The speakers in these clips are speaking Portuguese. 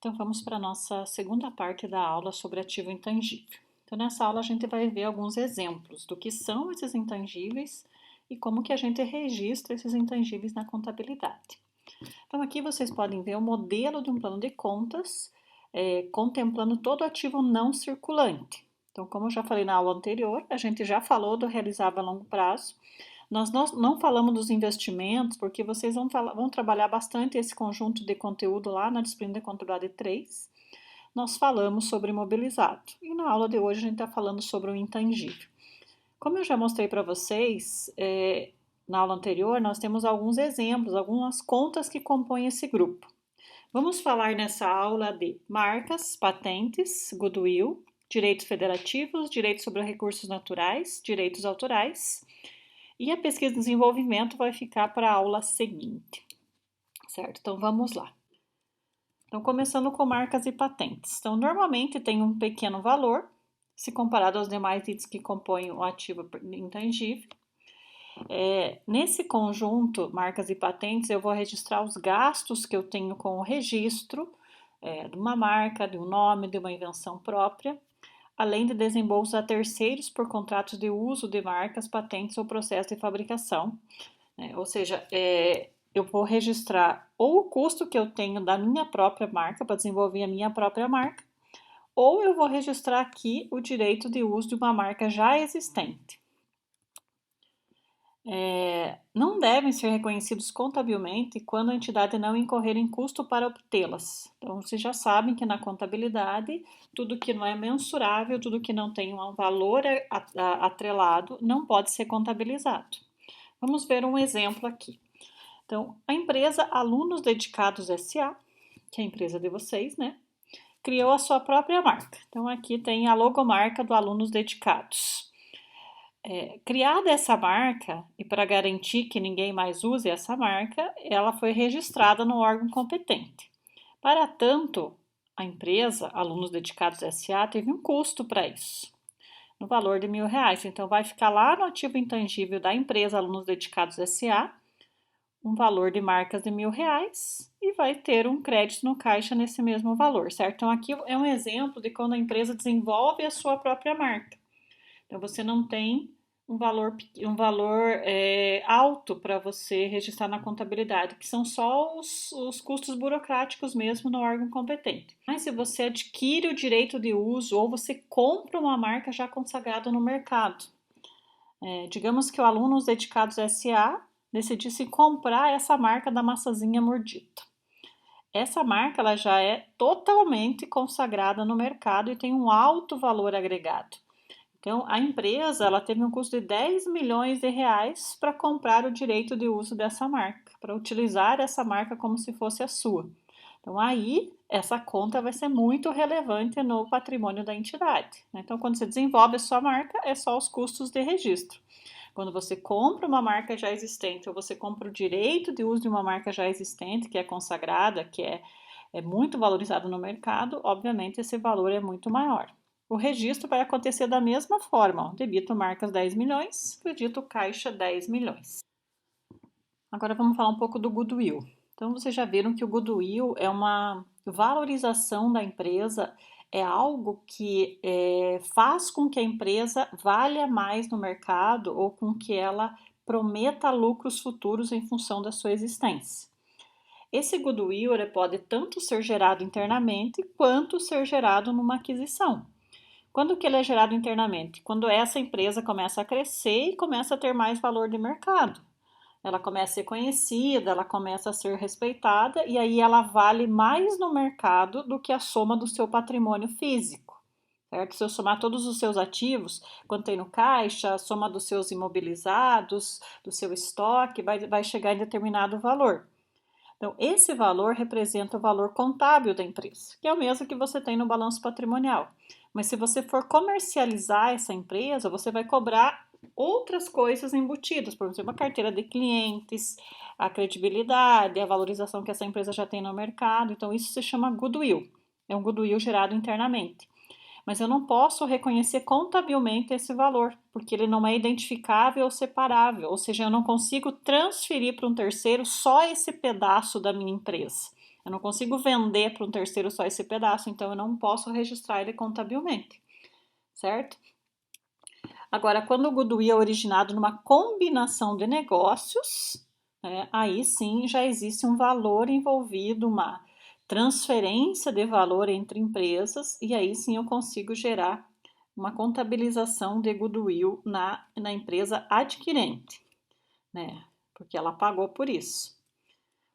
Então, vamos para a nossa segunda parte da aula sobre ativo intangível. Então, nessa aula a gente vai ver alguns exemplos do que são esses intangíveis e como que a gente registra esses intangíveis na contabilidade. Então, aqui vocês podem ver o modelo de um plano de contas, contemplando todo ativo não circulante. Então, como eu já falei na aula anterior, a gente já falou do realizável a longo prazo. Nós não falamos dos investimentos, porque vocês vão trabalhar bastante esse conjunto de conteúdo lá na disciplina de contabilidade 3. Nós falamos sobre imobilizado. E na aula de hoje a gente está falando sobre o intangível. Como eu já mostrei para vocês, na aula anterior, nós temos alguns exemplos, algumas contas que compõem esse grupo. Vamos falar nessa aula de marcas, patentes, goodwill, direitos federativos, direitos sobre recursos naturais, direitos autorais. E a pesquisa e desenvolvimento vai ficar para a aula seguinte, certo? Então, vamos lá. Então, começando com marcas e patentes. Então, normalmente tem um pequeno valor, se comparado aos demais itens que compõem o ativo intangível. Nesse conjunto, marcas e patentes, eu vou registrar os gastos que eu tenho com o registro de uma marca, de um nome, de uma invenção própria, além de desembolsos a terceiros por contratos de uso de marcas, patentes ou processo de fabricação. Ou seja, eu vou registrar ou o custo que eu tenho da minha própria marca, para desenvolver a minha própria marca, ou eu vou registrar aqui o direito de uso de uma marca já existente. Não devem ser reconhecidos contabilmente quando a entidade não incorrer em custo para obtê-las. Então, vocês já sabem que na contabilidade, tudo que não é mensurável, tudo que não tem um valor atrelado, não pode ser contabilizado. Vamos ver um exemplo aqui. Então, a empresa Alunos Dedicados S.A., que é a empresa de vocês, né? Criou a sua própria marca. Então, aqui tem a logomarca do Alunos Dedicados. Criada essa marca, e para garantir que ninguém mais use essa marca, ela foi registrada no órgão competente. Para tanto, a empresa Alunos Dedicados S.A. teve um custo para isso, no valor de R$1.000. Então, vai ficar lá no ativo intangível da empresa Alunos Dedicados S.A., um valor de marcas de R$1.000 e vai ter um crédito no caixa nesse mesmo valor, certo? Então, aqui é um exemplo de quando a empresa desenvolve a sua própria marca. Então, você não tem um valor alto para você registrar na contabilidade, que são só os custos burocráticos mesmo no órgão competente. Mas se você adquire o direito de uso ou você compra uma marca já consagrada no mercado, digamos que o Alunos Dedicados S.A. decidisse comprar essa marca da massazinha mordida. Essa marca ela já é totalmente consagrada no mercado e tem um alto valor agregado. Então, a empresa ela teve um custo de R$10 milhões para comprar o direito de uso dessa marca, para utilizar essa marca como se fosse a sua. Então, aí, essa conta vai ser muito relevante no patrimônio da entidade. Então, quando você desenvolve a sua marca, é só os custos de registro. Quando você compra uma marca já existente ou você compra o direito de uso de uma marca já existente, que é consagrada, que é muito valorizado no mercado, obviamente esse valor é muito maior. O registro vai acontecer da mesma forma, ó, debito marcas 10 milhões, credito caixa 10 milhões. Agora vamos falar um pouco do goodwill. Então vocês já viram que o goodwill é uma valorização da empresa, é algo que faz com que a empresa valha mais no mercado ou com que ela prometa lucros futuros em função da sua existência. Esse goodwill pode tanto ser gerado internamente quanto ser gerado numa aquisição. Quando que ele é gerado internamente? Quando essa empresa começa a crescer e começa a ter mais valor de mercado. Ela começa a ser conhecida, ela começa a ser respeitada e aí ela vale mais no mercado do que a soma do seu patrimônio físico. Certo? Se eu somar todos os seus ativos, quanto tem no caixa, a soma dos seus imobilizados, do seu estoque, vai chegar em determinado valor. Então, esse valor representa o valor contábil da empresa, que é o mesmo que você tem no balanço patrimonial. Mas se você for comercializar essa empresa, você vai cobrar outras coisas embutidas, por exemplo, a carteira de clientes, a credibilidade, a valorização que essa empresa já tem no mercado. Então, isso se chama goodwill. É um goodwill gerado internamente. Mas eu não posso reconhecer contabilmente esse valor, porque ele não é identificável ou separável, ou seja, eu não consigo transferir para um terceiro só esse pedaço da minha empresa. Eu não consigo vender para um terceiro só esse pedaço, então eu não posso registrar ele contabilmente, certo? Agora, quando o goodwill é originado numa combinação de negócios, né, aí sim já existe um valor envolvido, uma transferência de valor entre empresas, e aí sim eu consigo gerar uma contabilização de goodwill na empresa adquirente, né? Porque ela pagou por isso.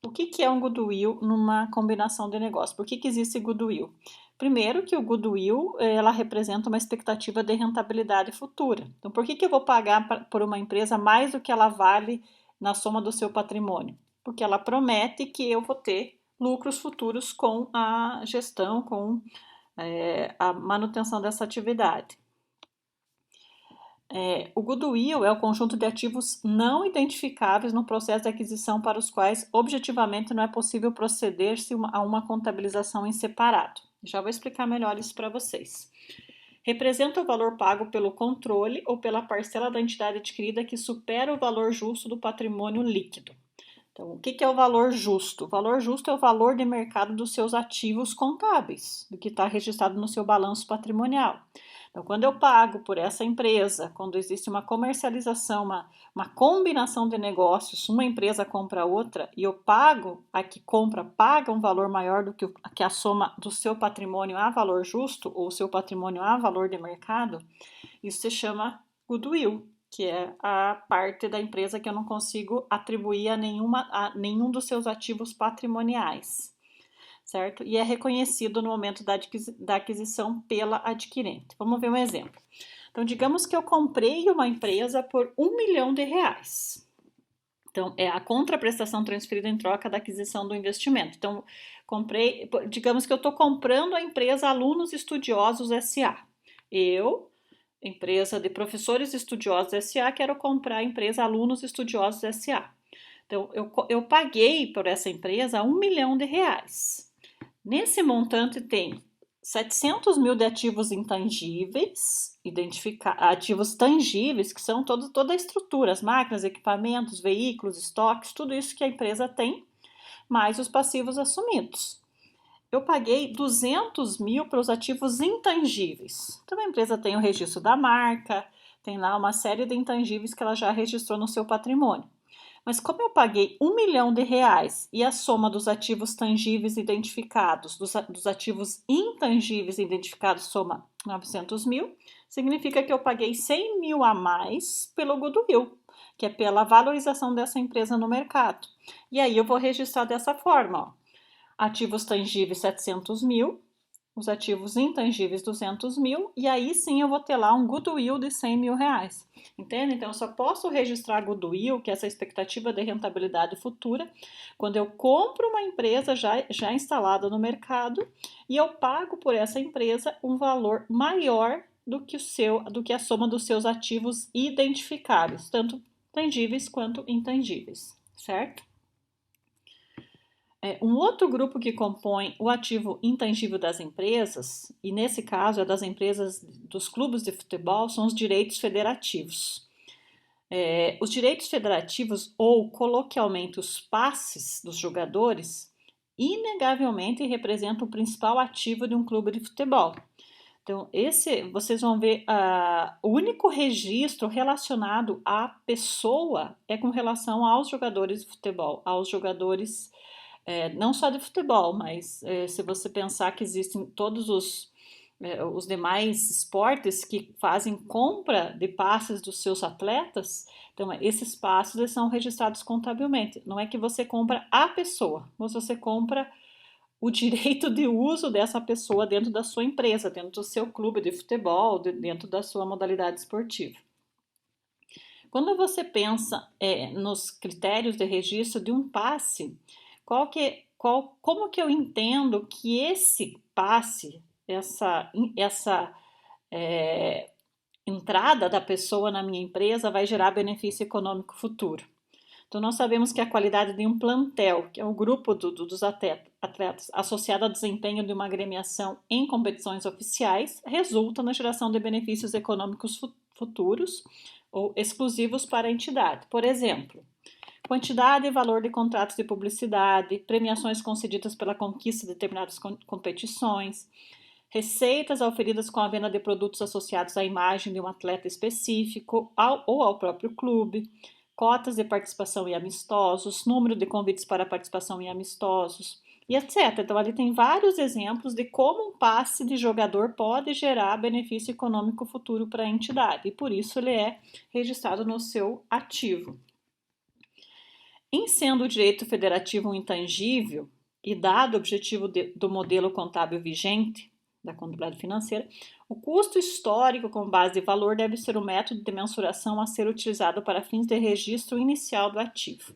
O que é um goodwill numa combinação de negócios? Por que existe goodwill? Primeiro que o goodwill, ela representa uma expectativa de rentabilidade futura. Então, por que eu vou pagar por uma empresa mais do que ela vale na soma do seu patrimônio? Porque ela promete que eu vou ter lucros futuros com a gestão, com a manutenção dessa atividade. O goodwill é o conjunto de ativos não identificáveis no processo de aquisição para os quais objetivamente não é possível proceder-se a uma contabilização em separado. Já vou explicar melhor isso para vocês. Representa o valor pago pelo controle ou pela parcela da entidade adquirida que supera o valor justo do patrimônio líquido. Então, o que é o valor justo? O valor justo é o valor de mercado dos seus ativos contábeis, do que está registrado no seu balanço patrimonial. Então, quando eu pago por essa empresa, quando existe uma comercialização, uma combinação de negócios, uma empresa compra outra e eu pago, a que compra paga um valor maior do que a soma do seu patrimônio a valor justo ou seu patrimônio a valor de mercado, isso se chama goodwill, que é a parte da empresa que eu não consigo atribuir a nenhum dos seus ativos patrimoniais, certo? E é reconhecido no momento da aquisição pela adquirente. Vamos ver um exemplo. Então, digamos que eu comprei uma empresa por R$ 1 milhão. Então, é a contraprestação transferida em troca da aquisição do investimento. Então, digamos que eu estou comprando a empresa Alunos Estudiosos SA. Eu, empresa de professores estudiosos SA, quero comprar a empresa Alunos Estudiosos SA. Então, eu paguei por essa empresa R$ 1 milhão. Nesse montante tem 700 mil de ativos intangíveis, ativos tangíveis, que são toda a estrutura, as máquinas, equipamentos, veículos, estoques, tudo isso que a empresa tem, mais os passivos assumidos. Eu paguei 200 mil para os ativos intangíveis. Então, a empresa tem o registro da marca, tem lá uma série de intangíveis que ela já registrou no seu patrimônio. Mas como eu paguei R$ 1 milhão e a soma dos ativos tangíveis identificados, dos ativos intangíveis identificados soma 900 mil, significa que eu paguei 100 mil a mais pelo goodwill, que é pela valorização dessa empresa no mercado. E aí eu vou registrar dessa forma, ó. Ativos tangíveis 700 mil, os ativos intangíveis 200 mil, e aí sim eu vou ter lá um goodwill de 100 mil reais. Entende? Então eu só posso registrar goodwill, que é essa expectativa de rentabilidade futura, quando eu compro uma empresa já instalada no mercado e eu pago por essa empresa um valor maior do que a soma dos seus ativos identificáveis, tanto tangíveis quanto intangíveis, certo? Um outro grupo que compõe o ativo intangível das empresas, e nesse caso é das empresas dos clubes de futebol, são os direitos federativos. Os direitos federativos, ou coloquialmente os passes dos jogadores, inegavelmente representam o principal ativo de um clube de futebol. Então, vocês vão ver, o único registro relacionado à pessoa é com relação aos jogadores de futebol, aos jogadores não só de futebol, mas se você pensar que existem todos os demais esportes que fazem compra de passes dos seus atletas, então esses passes eles são registrados contabilmente. Não é que você compra a pessoa, mas você compra o direito de uso dessa pessoa dentro da sua empresa, dentro do seu clube de futebol, dentro da sua modalidade esportiva. Quando você pensa nos critérios de registro de um passe, como que eu entendo que esse passe, essa entrada da pessoa na minha empresa vai gerar benefício econômico futuro? Então, nós sabemos que a qualidade de um plantel, que é o grupo dos atletas associado ao desempenho de uma agremiação em competições oficiais, resulta na geração de benefícios econômicos futuros ou exclusivos para a entidade. Por exemplo, quantidade e valor de contratos de publicidade, premiações concedidas pela conquista de determinadas competições, receitas auferidas com a venda de produtos associados à imagem de um atleta específico ou ao próprio clube, cotas de participação em amistosos, número de convites para participação em amistosos e etc. Então, ali tem vários exemplos de como um passe de jogador pode gerar benefício econômico futuro para a entidade e por isso ele é registrado no seu ativo. Em sendo o direito federativo um intangível e dado o objetivo do modelo contábil vigente, da contabilidade financeira, o custo histórico com base de valor deve ser o método de mensuração a ser utilizado para fins de registro inicial do ativo.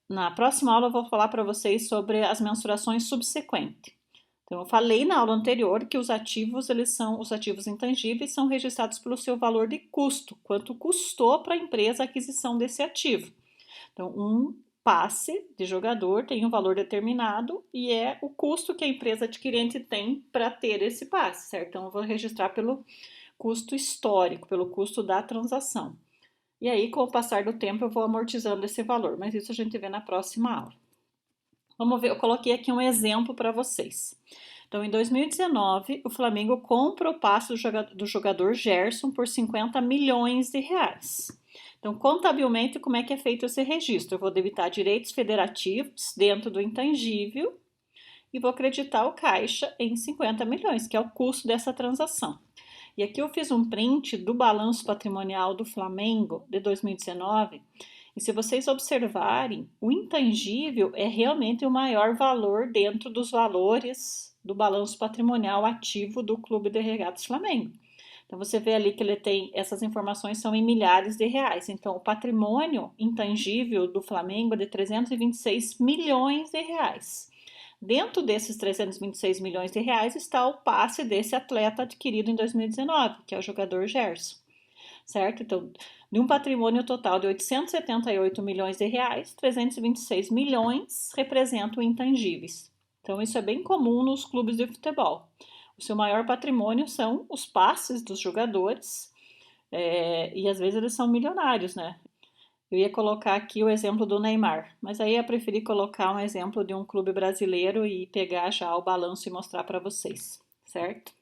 Na próxima aula eu vou falar para vocês sobre as mensurações subsequentes. Então, eu falei na aula anterior que os ativos intangíveis, são registrados pelo seu valor de custo, quanto custou para a empresa a aquisição desse ativo. Então, um passe de jogador tem um valor determinado e é o custo que a empresa adquirente tem para ter esse passe, certo? Então, eu vou registrar pelo custo histórico, pelo custo da transação. E aí, com o passar do tempo, eu vou amortizando esse valor, mas isso a gente vê na próxima aula. Vamos ver, eu coloquei aqui um exemplo para vocês. Então, em 2019, o Flamengo compra o passe do jogador Gerson por 50 milhões de reais. Então, contabilmente, como é que é feito esse registro? Eu vou debitar direitos federativos dentro do intangível e vou acreditar o caixa em 50 milhões, que é o custo dessa transação. E aqui eu fiz um print do balanço patrimonial do Flamengo de 2019, e se vocês observarem, o intangível é realmente o maior valor dentro dos valores do balanço patrimonial ativo do Clube de Regatas Flamengo. Então, você vê ali que ele tem, essas informações são em milhares de reais. Então, o patrimônio intangível do Flamengo é de 326 milhões de reais. Dentro desses 326 milhões de reais está o passe desse atleta adquirido em 2019, que é o jogador Gerson, certo? Então, de um patrimônio total de 878 milhões de reais, 326 milhões representam intangíveis. Então, isso é bem comum nos clubes de futebol. O seu maior patrimônio são os passes dos jogadores, e às vezes eles são milionários, né? Eu ia colocar aqui o exemplo do Neymar, mas aí eu preferi colocar um exemplo de um clube brasileiro e pegar já o balanço e mostrar para vocês, certo?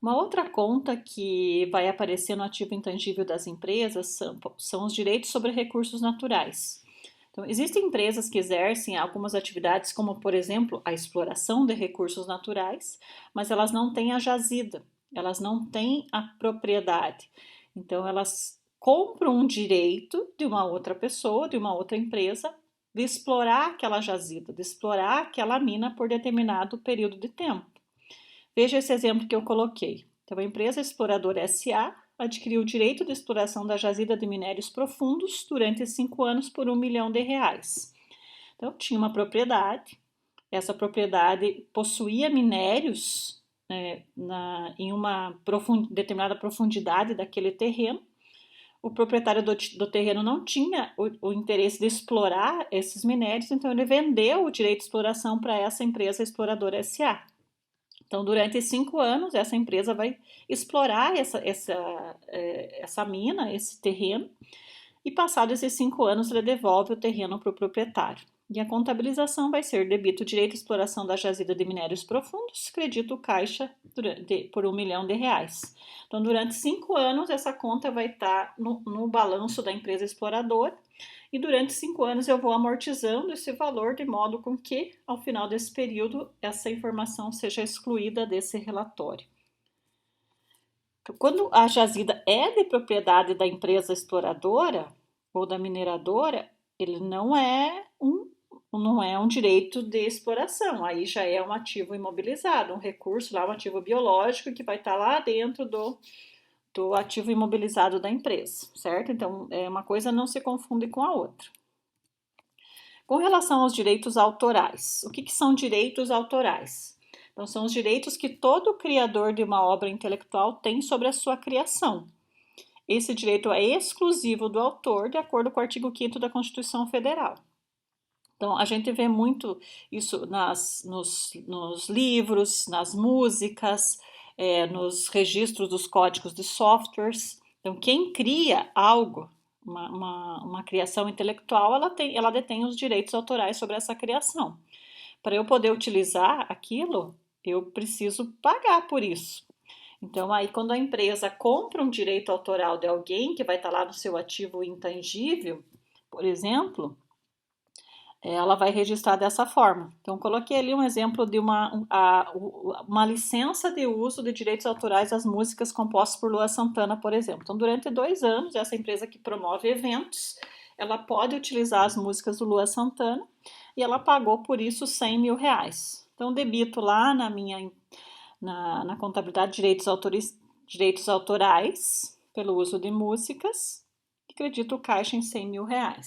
Uma outra conta que vai aparecer no ativo intangível das empresas são os direitos sobre recursos naturais. Então, existem empresas que exercem algumas atividades, como, por exemplo, a exploração de recursos naturais, mas elas não têm a jazida, elas não têm a propriedade. Então, elas compram um direito de uma outra pessoa, de uma outra empresa, de explorar aquela jazida, de explorar aquela mina por determinado período de tempo. Veja esse exemplo que eu coloquei. Então, a empresa exploradora SA adquiriu o direito de exploração da jazida de minérios profundos durante 5 anos por R$1 milhão. Então, tinha uma propriedade, essa propriedade possuía minérios em uma determinada profundidade daquele terreno. O proprietário do terreno não tinha o interesse de explorar esses minérios, então ele vendeu o direito de exploração para essa empresa exploradora SA. Então, durante 5 anos, essa empresa vai explorar essa mina, esse terreno, e passados esses 5 anos, ele devolve o terreno para o proprietário. E a contabilização vai ser debito direito de exploração da jazida de minérios profundos, credito caixa por R$1 milhão. Então, durante 5 anos, essa conta vai estar no balanço da empresa exploradora, e durante 5 anos eu vou amortizando esse valor de modo com que, ao final desse período, essa informação seja excluída desse relatório. Então, quando a jazida é de propriedade da empresa exploradora ou da mineradora, ele não é um direito de exploração, aí já é um ativo imobilizado, um recurso lá, um ativo biológico que vai estar lá dentro do ativo imobilizado da empresa, certo? Então, uma coisa não se confunde com a outra. Com relação aos direitos autorais, o que são direitos autorais? Então, são os direitos que todo criador de uma obra intelectual tem sobre a sua criação. Esse direito é exclusivo do autor, de acordo com o artigo 5º da Constituição Federal. Então, a gente vê muito isso nos livros, nas músicas, nos registros dos códigos de softwares. Então, quem cria algo uma criação intelectual, ela detém os direitos autorais sobre essa criação. Para eu poder utilizar aquilo, eu preciso pagar por isso. Então, aí, quando a empresa compra um direito autoral de alguém que vai estar lá no seu ativo intangível, por exemplo, ela vai registrar dessa forma. Então, coloquei ali um exemplo de uma licença de uso de direitos autorais às músicas compostas por Lua Santana, por exemplo. Então, durante 2 anos, essa empresa que promove eventos, ela pode utilizar as músicas do Lua Santana e ela pagou por isso R$ 100.000. Então, debito lá na contabilidade de direitos autorais pelo uso de músicas e credito o caixa em R$ 100.000.